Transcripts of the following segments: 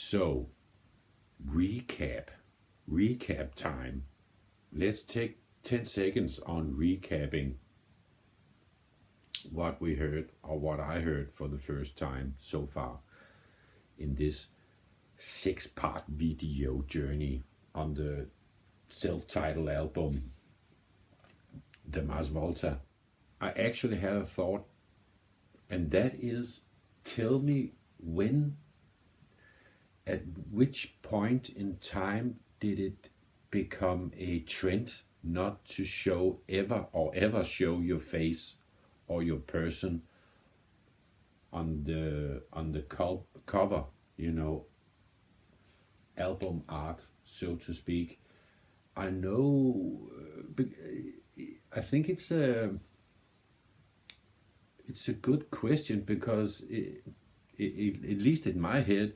So, recap time. Let's take 10 seconds on recapping what we heard or what I heard for the first time so far in this 6-part video journey on the self-titled album, The Volta. I actually had a thought, and that is, tell me at which point in time did it become a trend not to show ever show your face or your person on the cover, album art, so to speak. I know, I think it's a good question, because at least in my head,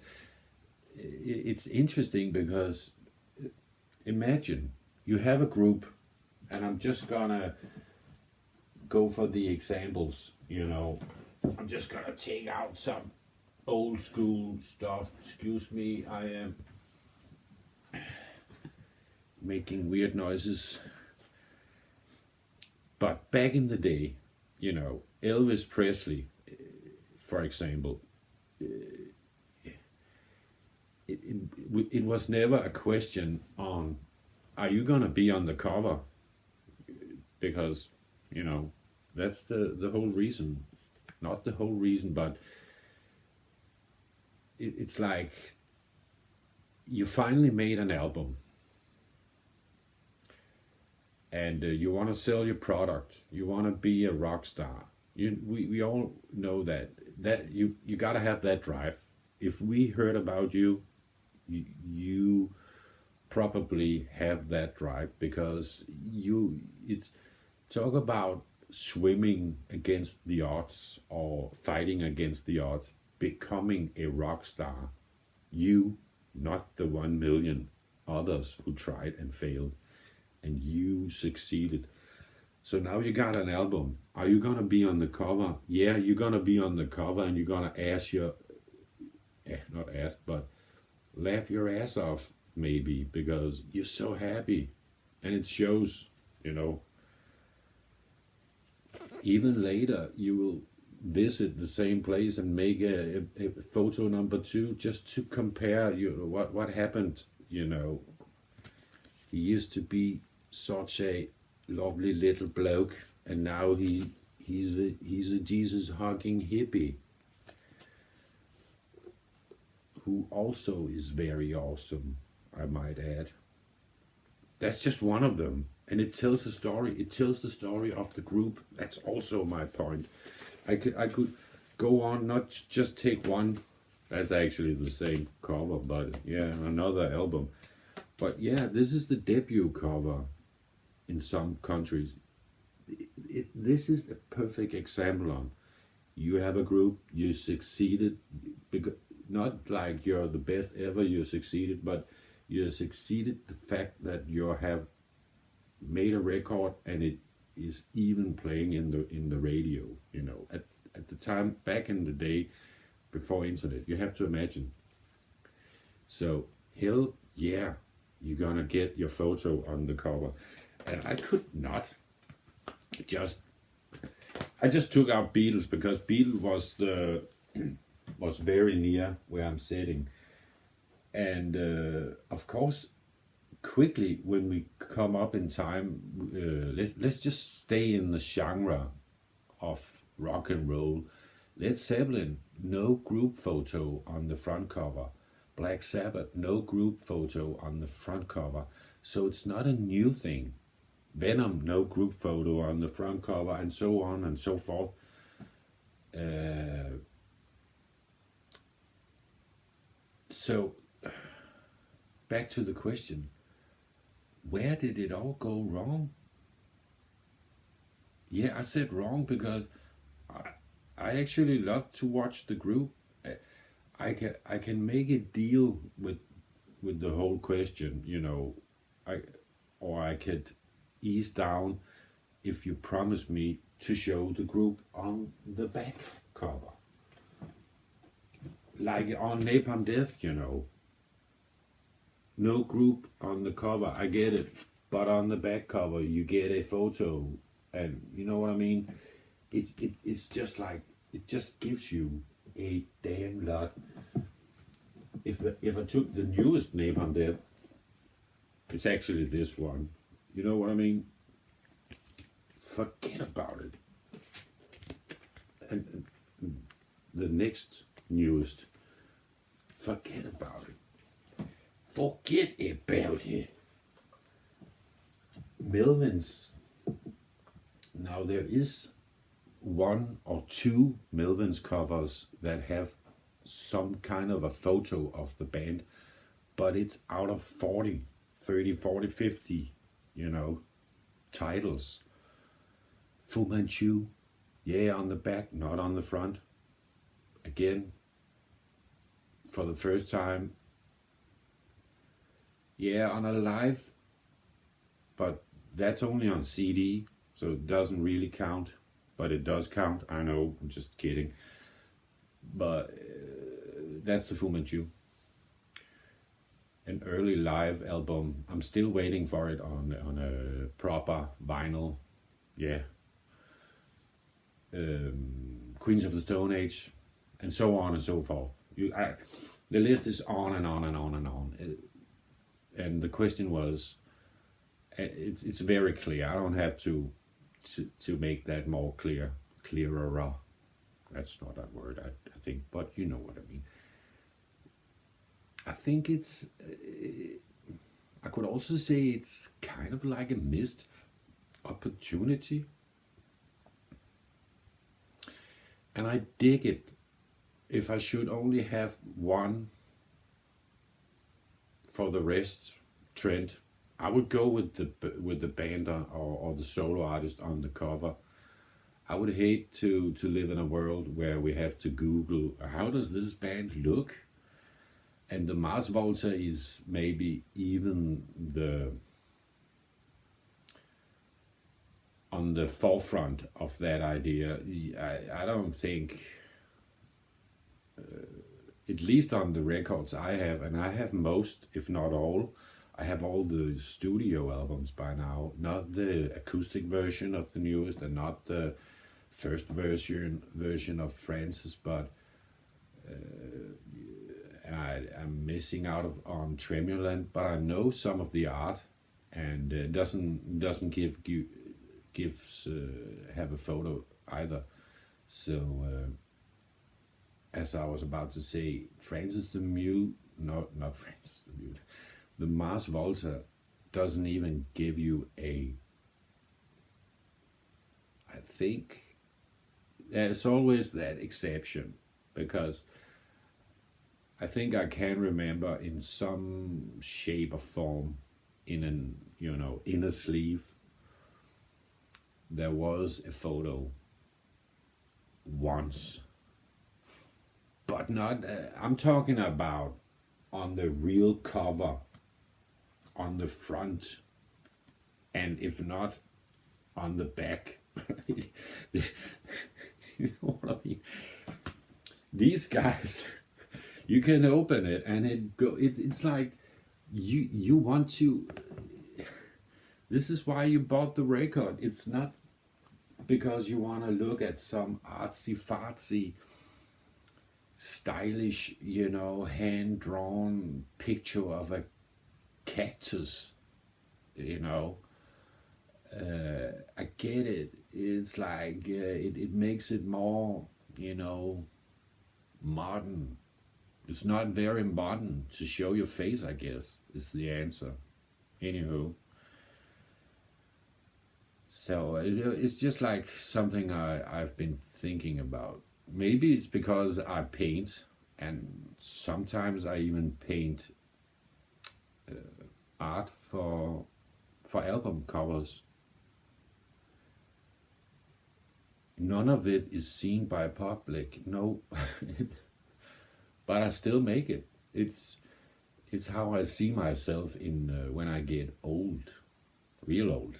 it's interesting, because imagine you have a group, and I'm just gonna go for the examples, I'm just gonna take out some old school stuff. Excuse me, I am making weird noises. But back in the day, Elvis Presley, for example, it was never a question on, are you gonna be on the cover? Because, that's the whole reason. Not the whole reason, but it's like you finally made an album, and you want to sell your product. You want to be a rock star. We all know that you got to have that drive. If we heard about you, you probably have that drive, because it's talk about swimming against the odds or fighting against the odds, becoming a rock star. You, not the 1 million others who tried and failed, and you succeeded. So now you got an album. Are you gonna be on the cover? Yeah, you're gonna be on the cover, and you're gonna laugh your ass off, maybe, because you're so happy, and it shows. Even later, you will visit the same place and make a photo number 2, just to compare what happened. He used to be such a lovely little bloke, and now he's a Jesus hugging hippie who also is very awesome, I might add. That's just one of them, and it tells a story. It tells the story of the group. That's also my point. I could go on, not just take one. That's actually the same cover, but yeah, another album. But yeah, this is the debut cover in some countries. This is a perfect example on, you have a group, you succeeded, because not like you're the best ever, you succeeded, but you succeeded the fact that you have made a record, and it is even playing in the radio. At the time, back in the day, before internet, you have to imagine. So hell yeah, you're gonna get your photo on the cover. And I could not I just took out Beatles, because Beatles was very near where I'm sitting. And of course, quickly, when we come up in time, let's just stay in the genre of rock and roll. Led Zeppelin, no group photo on the front cover. Black Sabbath, no group photo on the front cover. So it's not a new thing. Venom, no group photo on the front cover, and so on and so forth. So back to the question, where did it all go wrong? Yeah, I said wrong because I actually love to watch the group. I can make a deal with the whole question, I could ease down if you promise me to show the group on the back cover, like on Napalm Death. no group on the cover. I get it, but on the back cover you get a photo, and you know what I mean. It's just like it just gives you a damn lot. If I took the newest name on there, it's actually this one. You know what I mean? Forget about it. And the next newest, forget about it. Forget about it. Melvins. Now there is one or two Melvins covers that have some kind of a photo of the band, but it's out of 40, 30, 40, 50, titles. Fu Manchu, yeah, on the back, not on the front. Again, for the first time, yeah, on a live, but that's only on CD, so it doesn't really count, but it does count. I know, I'm just kidding. But that's the Fu Manchu. An early live album. I'm still waiting for it on a proper vinyl. Yeah. Queens of the Stone Age, and so on and so forth. The list is on and on and on and on. And the question was, it's very clear. I don't have to make that more clearer. That's not a word, I think, but you know what I mean. I think it's, I could also say it's kind of like a missed opportunity. And I dig it. If I should only have one for the rest, Trent, I would go with the band or the solo artist on the cover. I would hate to live in a world where we have to Google, how does this band look? And the Mars Volta is maybe even on the forefront of that idea. I don't think, at least on the records I have, and I have most, if not all, I have all the studio albums by now, not the acoustic version of the newest and not the first version of Francis, but I'm missing out on Tourmaline, but I know some of the art, and it doesn't have a photo either. So as I was about to say, not Francis the Mute, the Mars Volta doesn't even give you I think there's always that exception, because I think I can remember in some shape or form in a sleeve there was a photo once, but not, I'm talking about on the real cover, on the front, and if not, on the back. You know what I mean? These guys, you can open it and it's like you want to. This is why you bought the record. It's not because you want to look at some artsy-fartsy, stylish, hand-drawn picture of a cactus, I get it. It's like, it makes it more, modern. It's not very modern to show your face, I guess, is the answer. Anywho. So it's just like something I've been thinking about. Maybe it's because I paint, and sometimes I even paint art for album covers. None of it is seen by public, no, but I still make it. It's how I see myself in when I get old, real old.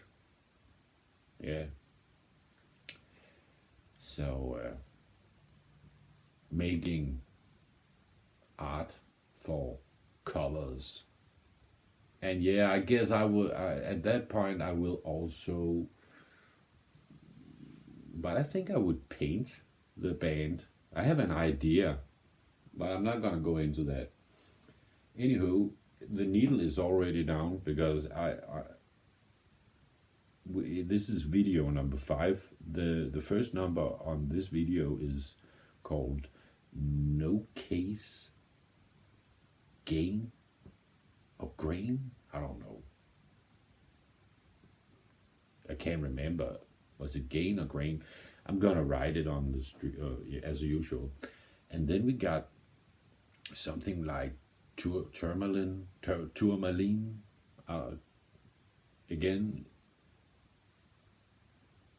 Yeah. So making art for covers And yeah, I guess I will. At that point, I will also. But I think I would paint the band. I have an idea, but I'm not gonna go into that. Anywho, the needle is already down because this is video number 5. The first number on this video is called No Case Gain or Grain. I don't know. I can't remember. Was it gain or grain? I'm gonna write it on the street as usual. And then we got something like Tourmaline. Again,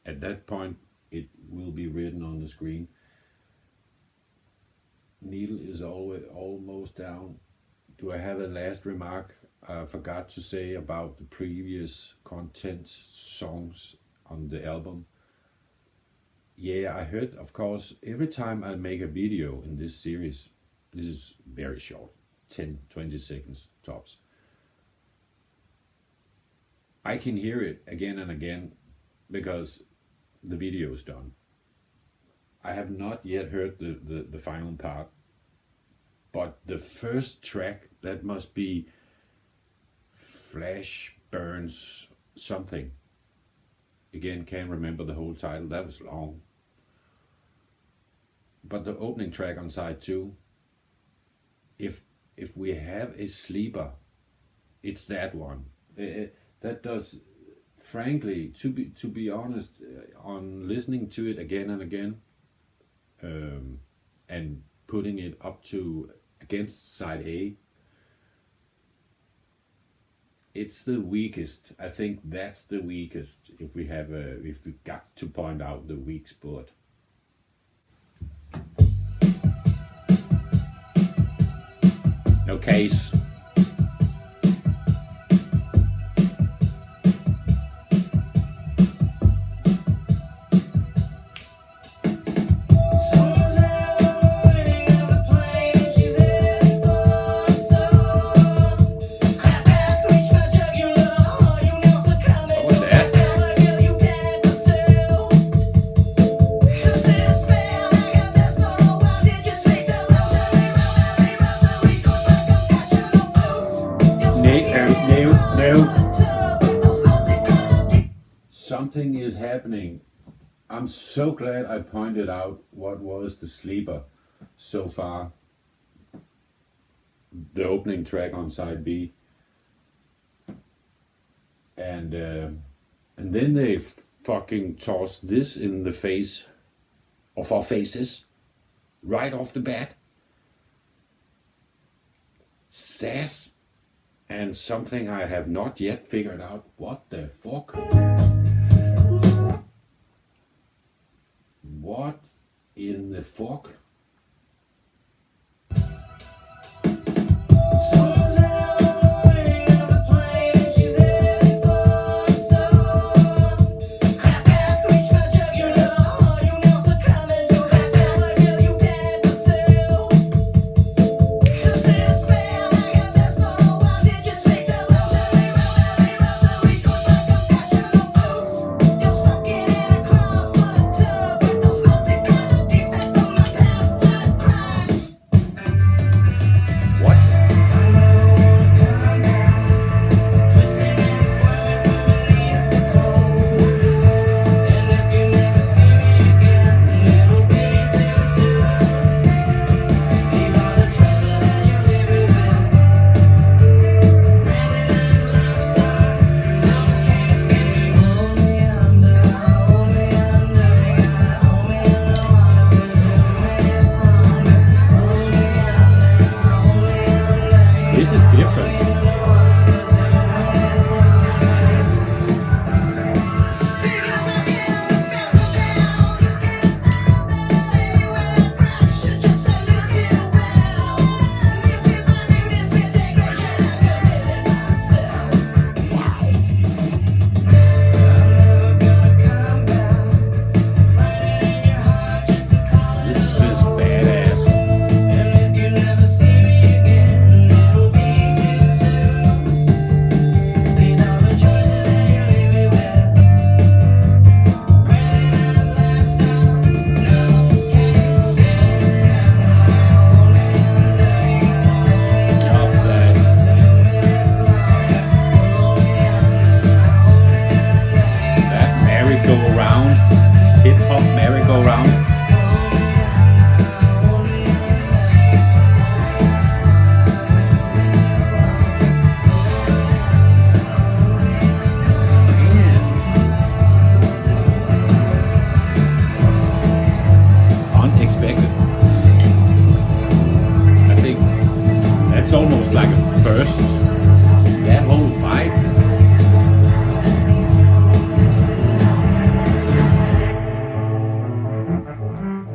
at that point, it will be written on the screen. Needle is almost down. Do I have a last remark? I forgot to say about the previous content songs on the album. Yeah, I heard, of course, every time I make a video in this series, this is very short, 10-20 seconds tops, I can hear it again and again because the video is done. I have not yet heard the final part, but the first track, that must be Flash Burns something. Again, can't remember the whole title, that was long. But the opening track on side 2, if we have a sleeper, it's that one. That does, frankly, to be honest, on listening to it again and again, and putting it up to against side A, it's the weakest. I think that's the weakest. If we got to point out the weak spot. No case. Something is happening. I'm so glad I pointed out what was the sleeper so far. The opening track on side B. And then they fucking toss this in the face of our faces right off the bat. Sass. And something I have not yet figured out. What the fuck? What in the fuck? It's almost like a first. That whole vibe.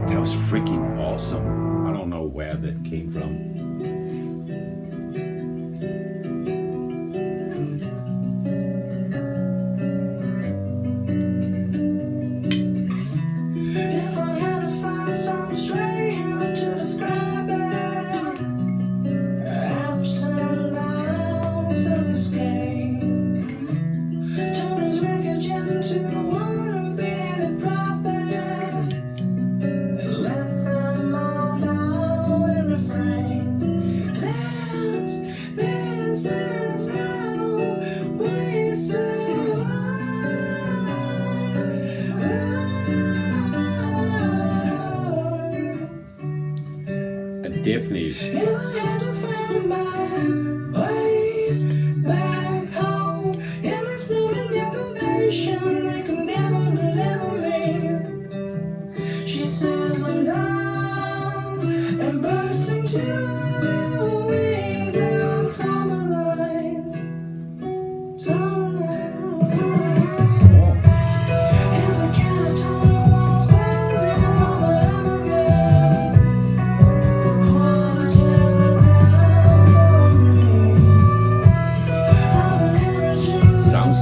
That was freaking awesome. I don't know where that came from. Definitely.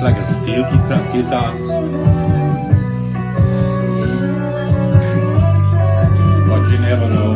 Like a steel guitar. But you never know.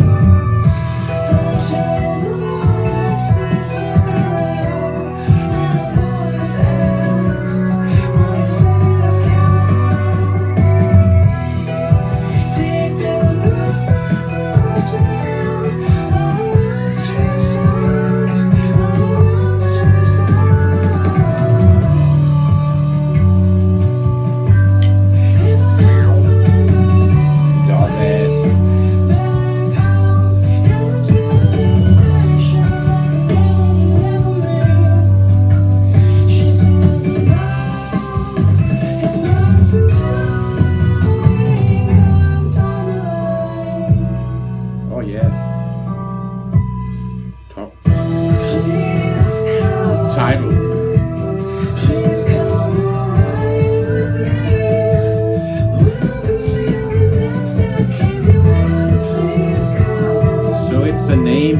Title. So it's the name.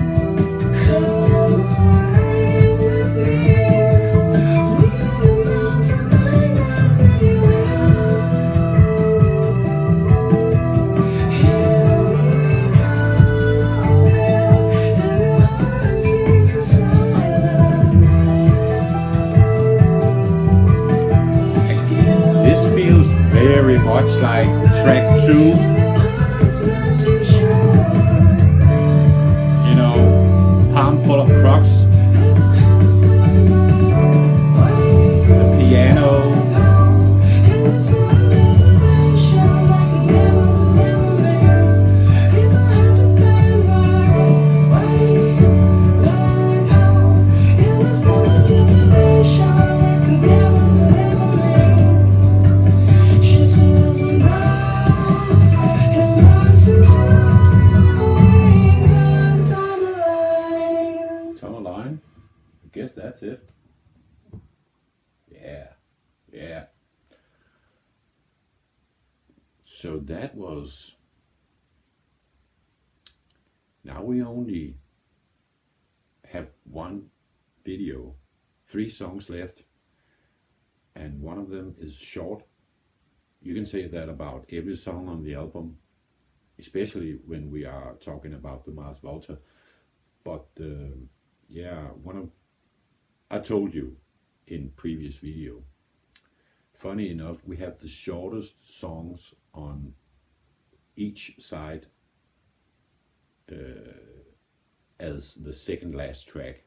Very much like track 2, you know, palm full of crocs, the piano, Tourmaline. I guess that's it. Yeah. So that was. Now we only have one video, 3 songs left, and one of them is short. You can say that about every song on the album, especially when we are talking about the Volta. But I told you in previous video, funny enough, we have the shortest songs on each side as the second last track,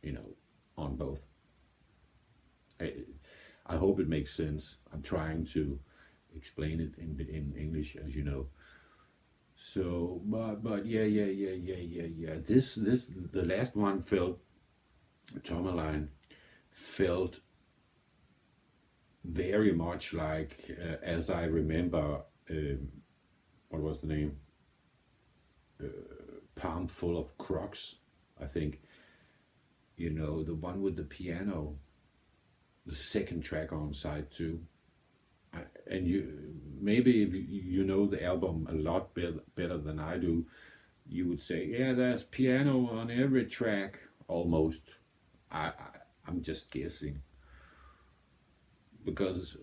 you know, on both. I hope it makes sense. I'm trying to explain it in English, as you know. So, but yeah. This the last one felt, Tourmaline felt very much like, as I remember, what was the name? Palm Full of Crocs. I think, the one with the piano, the second track on side two. And maybe if you know the album a lot better than I do, you would say, yeah, there's piano on every track almost. I'm just guessing because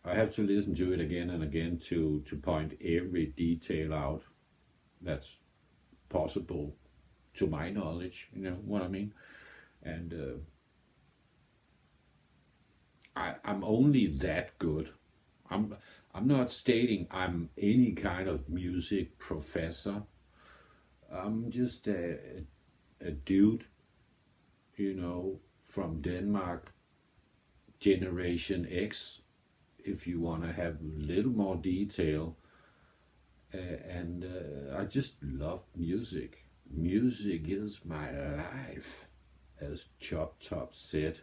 I have to listen to it again and again to point every detail out that's possible to my knowledge. You know what I mean? And I'm only that good. I'm not stating I'm any kind of music professor. I'm just a dude, from Denmark, Generation X, if you want to have a little more detail. And I just love music. Music is my life, as Chop Top said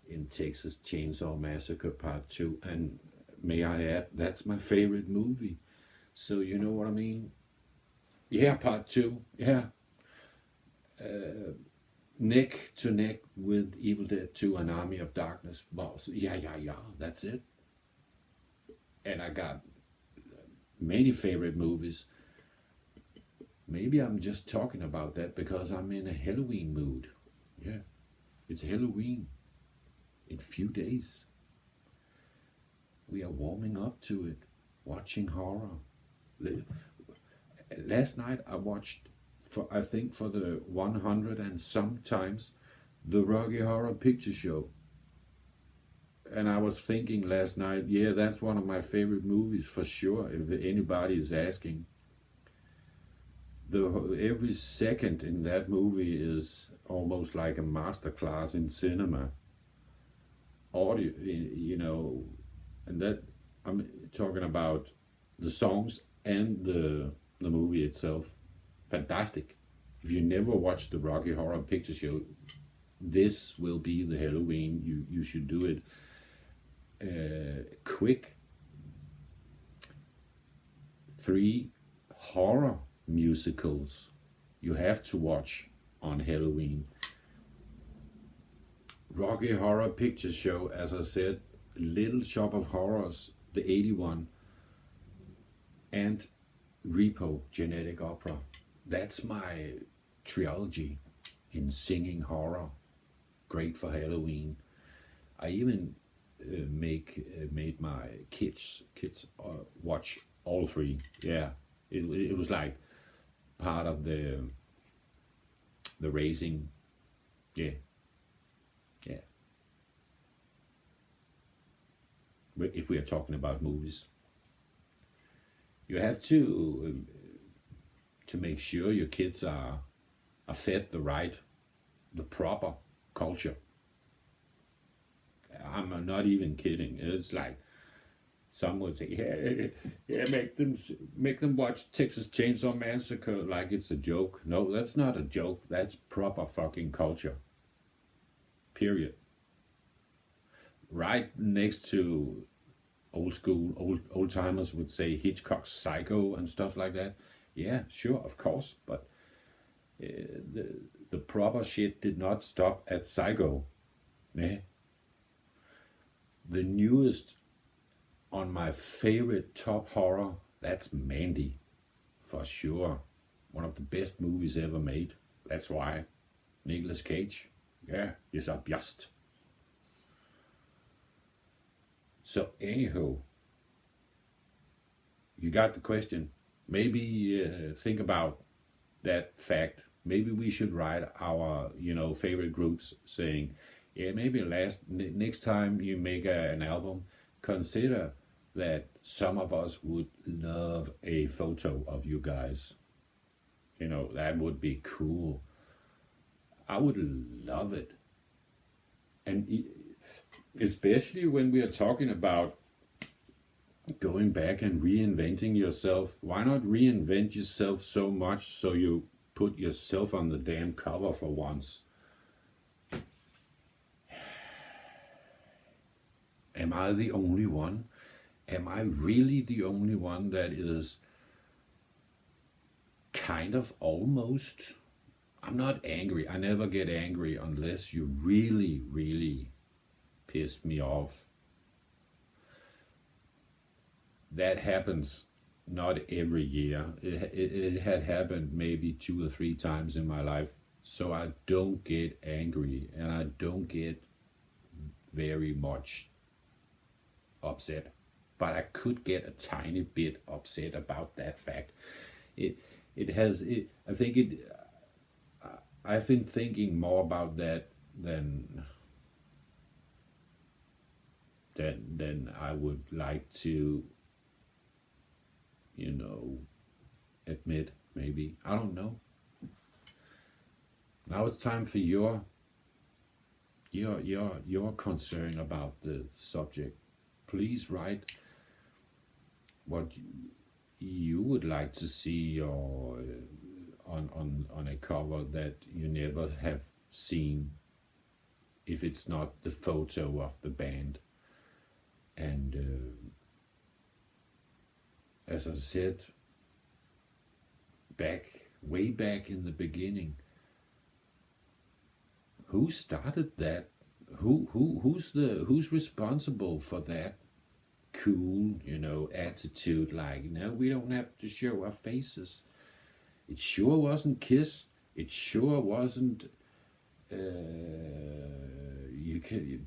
in Texas Chainsaw Massacre Part 2. And may I add, that's my favorite movie. So you know what I mean? Yeah, Part 2. Yeah. Neck to neck with Evil Dead 2 and Army of Darkness. Boss. Yeah, that's it. And I got many favorite movies. Maybe I'm just talking about that because I'm in a Halloween mood. Yeah, it's Halloween. In a few days. We are warming up to it, watching horror. Last night I watched, for the 100 and some times, the Rocky Horror Picture Show. And I was thinking last night, yeah, that's one of my favorite movies for sure, if anybody is asking. Every second in that movie is almost like a masterclass in cinema. Audio, and that I'm talking about the songs and the movie itself. Fantastic. If you never watched the Rocky Horror Picture Show, this will be the Halloween. You should do it. Quick 3 horror musicals you have to watch on Halloween. Rocky Horror Picture Show, as I said, Little Shop of Horrors, the 81, and Repo, Genetic Opera. That's my trilogy in singing horror. Great for Halloween. I even made my kids watch all 3. Yeah, it was like part of the raising. Yeah. If we are talking about movies, you have to make sure your kids are fed the proper culture. I'm not even kidding. It's like some would say, yeah, make them watch Texas Chainsaw Massacre like it's a joke. No, that's not a joke. That's proper fucking culture. Period. Right next to old timers would say Hitchcock's Psycho and stuff like that. Yeah, sure, of course, but the proper shit did not stop at Psycho. Yeah. The newest on my favorite top horror, that's Mandy, for sure. One of the best movies ever made. That's why. Nicolas Cage. Yeah, he's a bjust. So anyhow, you got the question. Maybe think about that fact. Maybe we should write our favorite groups saying, yeah, maybe next time you make an album, consider that some of us would love a photo of you guys. That would be cool. I would love it. And especially when we are talking about going back and reinventing yourself. Why not reinvent yourself so much so you put yourself on the damn cover for once? Am I the only one? Am I really the only one that is kind of almost. I'm not angry. I never get angry unless you really, really piss me off. That happens not every year. It had happened maybe 2 or 3 times in my life. So I don't get angry and I don't get very much upset. But I could get a tiny bit upset about that fact. I've been thinking more about that than I would like to, admit, maybe. I don't know. Now it's time for your concern about the subject. Please write what you would like to see or on a cover that you never have seen, if it's not the photo of the band. And as I said, way back in the beginning, who started that? Who's responsible for that cool, attitude? Like, no, we don't have to show our faces. It sure wasn't Kiss. It sure wasn't.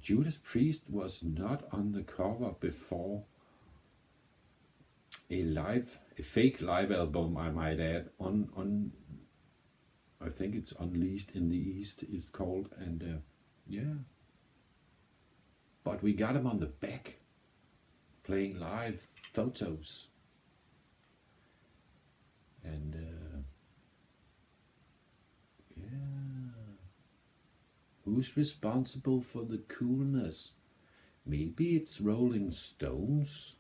Judas Priest was not on the cover before a fake live album, I might add, on I think it's Unleashed in the East, it's called, and yeah. But we got him on the back, playing live photos. And yeah. Who's responsible for the coolness? Maybe it's Rolling Stones.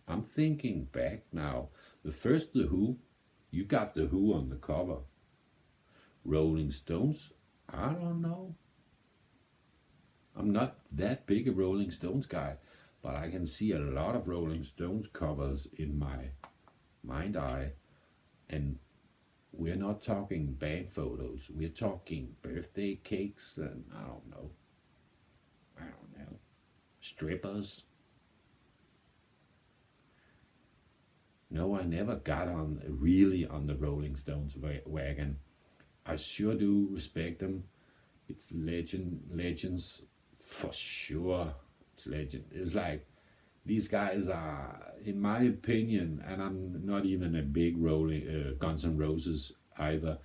I'm thinking back now. The first The Who, you got The Who on the cover. Rolling Stones, I don't know. I'm not that big a Rolling Stones guy, but I can see a lot of Rolling Stones covers in my mind eye. And we're not talking band photos. We're talking birthday cakes and I don't know. Strippers. No, I never got really on the Rolling Stones wagon. I sure do respect them. It's legends for sure. It's legend. It's like, these guys are, in my opinion, and I'm not even a big Guns N' Roses either,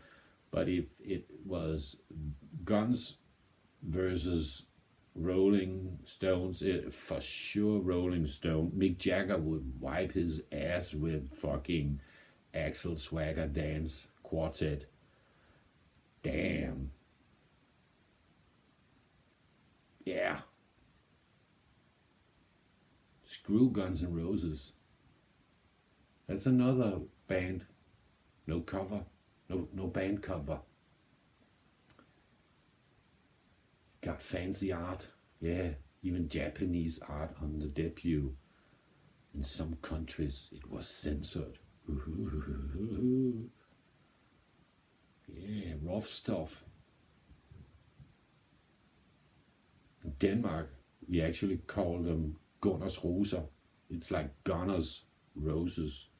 but if it was Guns versus Rolling Stones, for sure Rolling Stone. Mick Jagger would wipe his ass with fucking Axl Swagger Dance Quartet. Damn. Yeah. Screw Guns N' Roses. That's another band. No cover. No band cover. Got fancy art. Yeah, even Japanese art on the debut. In some countries it was censored. Yeah, rough stuff. In Denmark, we actually call them Gunners Roser. It's like Gunners Roses.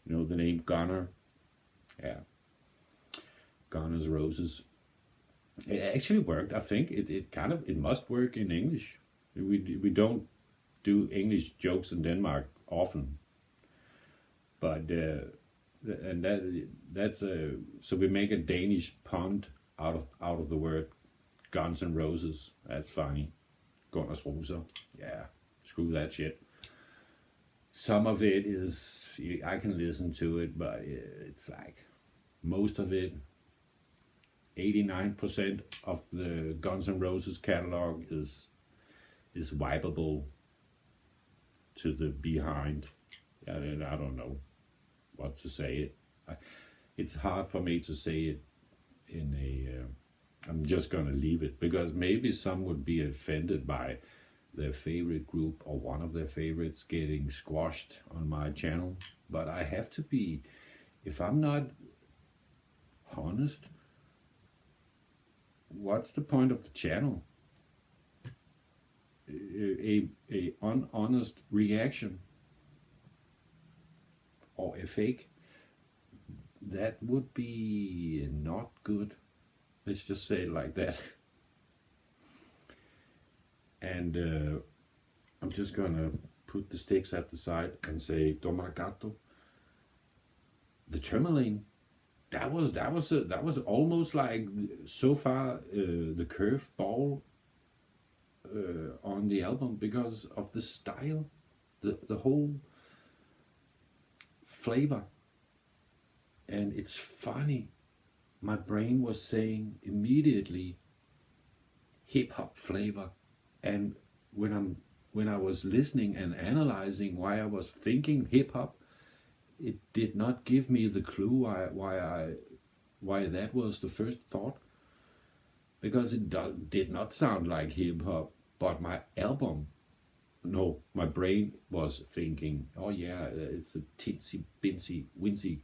You know the name Gunner? Yeah. Gunners Roses. It actually worked. I think it must work in English. We don't do English jokes in Denmark often. But so we make a Danish pun out of the word Guns N' Roses. That's funny. Gunners Roser. Yeah, screw that shit. Some of it is, I can listen to it, but it's like, most of it, 89% of the Guns N' Roses catalog is wipeable to the behind. I don't know what to say. It's hard for me to say it in a. I'm just gonna leave it because maybe some would be offended by their favorite group or one of their favorites getting squashed on my channel. But I have to be, if I'm not honest, what's the point of the channel? A unhonest reaction or a fake, that would be not good. Let's just say it like that. And I'm just gonna put the sticks at the side and say, Domagato, the Tourmaline, that was almost like so far the curve ball on the album, because of the style, the whole flavor. And it's funny, my brain was saying immediately hip hop flavor, and when I was listening and analyzing why I was thinking hip hop, it did not give me the clue why that was the first thought, because it did not sound like hip hop. But my album, no, my brain was thinking, oh yeah, it's a tinsy binsy winsy.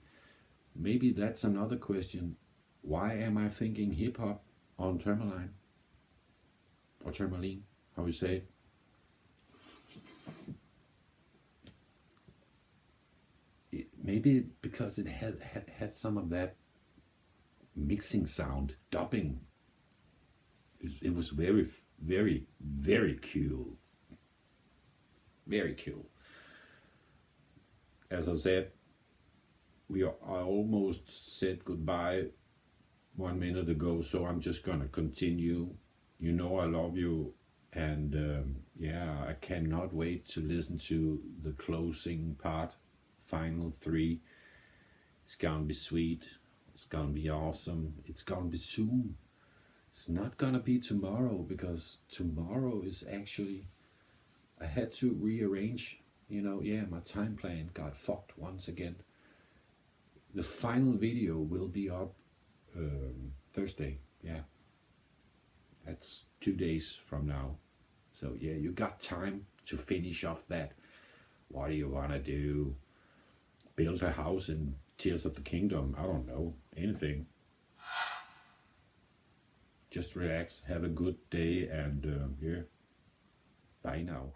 Maybe that's another question. Why am I thinking hip hop on Tourmaline? Or Tourmaline, how you say it? Maybe because it had some of that mixing sound, dubbing. It was very, very, very cool. Very cool. As I said, I almost said goodbye 1 minute ago, so I'm just gonna continue. You know I love you, and yeah, I cannot wait to listen to the closing part, final 3. It's gonna be sweet. It's gonna be awesome. It's gonna be soon. It's not gonna be tomorrow, because tomorrow is actually, I had to rearrange, my time plan got fucked once again. The final video will be up Thursday, yeah. That's 2 days from now. So yeah, you got time to finish off that. What do you wanna do? Build a house in Tears of the Kingdom? I don't know, anything. Just relax, have a good day, and yeah, bye now.